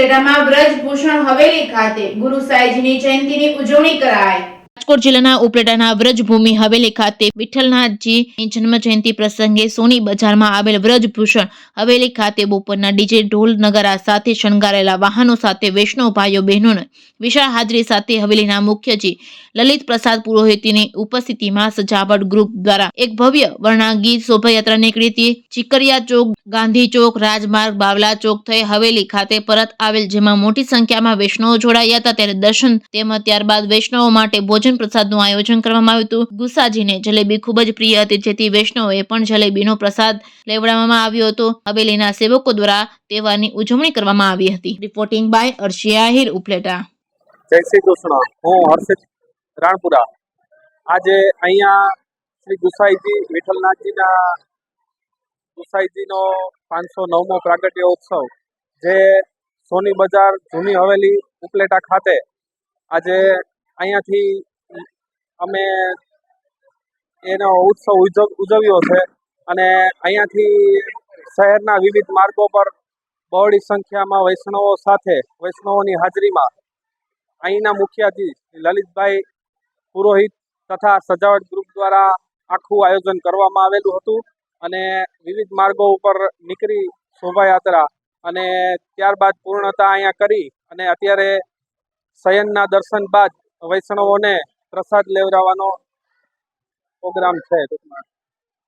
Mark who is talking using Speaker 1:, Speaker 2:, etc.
Speaker 1: ઉપલેટામાં વ્રજભૂષણ હવેલી ખાતે ગુરુ સાઈજીની જયંતિની ઉજવણી કરાઈ। રાજકોટ જિલ્લાના ઉપલેટાના વ્રજભૂમિ હવેલી ખાતે વિઠ્ઠલનાથજીની જન્મ જયંતિ પ્રસંગે સોની બજારમાં આવેલ વ્રજભૂષણ હવેલી ખાતે બપોરના ડીજે ઢોલ નગારા સાથે શણગારેલા વાહનો સાથે વૈષ્ણવ ભાઈઓ બહેનોને વિશાળ હાજરી સાથે હવેલીના મુખ્યજી લલિત પ્રસાદ પુરોહિતની ઉપસ્થિતિમાં સજાવટ ગ્રુપ દ્વારા એક ભવ્ય વર્ણાંગી શોભાયાત્રા નીકળી હતી। ચીકરિયા ચોક, ગાંધી ચોક, રાજમાર્ગ, બાવલા ચોક થઈ હવેલી ખાતે પરત આવેલ, જેમાં મોટી સંખ્યામાં વૈષ્ણવો જોડાયા હતા। ત્યારે દર્શન તેમજ ત્યારબાદ વૈષ્ણવો માટે ભોજન પ્રસાદનું આયોજન કરવામાં આવ્યું હતું। ગુસાજીને જલેબી ખૂબ જ પ્રિય હતી, જેથી વૈષ્ણવોએ પણ જલેબીનો પ્રસાદ લેવડાવવામાં આવ્યો હતો। હવેલીના સેવકો દ્વારા તહેવારની ઉજવણી કરવામાં આવી હતી। Reporting by Arshi Ahir, Upleta.
Speaker 2: જય શ્રી કૃષ્ણ। હું હર્ષિત રાણપુરા। આજે અહીંયા શ્રી ગુસાઈજી વિઠ્ઠલનાથજીના ગુસાઈજીનો 509મો પ્રાગટ્ય ઉત્સવ જે સોની બજાર જૂની હવેલી ઉપલેટા ખાતે આજે અહીંયાથી અમે એનો ઉત્સવ ઉજવ્યો છે અને અહીંયાથી શહેરના વિવિધ માર્ગો પર બહોળી સંખ્યામાં વૈષ્ણવો સાથે વૈષ્ણવોની હાજરીમાં અહીંના મુખિયાજી લલિતભાઈ પુરોહિત તથા સજાવટ ગ્રુપ દ્વારા આખું આયોજન કરવામાં આવેલું હતું અને વિવિધ માર્ગો ઉપર નીકળી શોભાયાત્રા અને ત્યારબાદ પૂર્ણતા અહીંયા કરી અને અત્યારે શયનના દર્શન બાદ વૈષ્ણવોને પ્રસાદ લેવડાવવાનો પ્રોગ્રામ છે।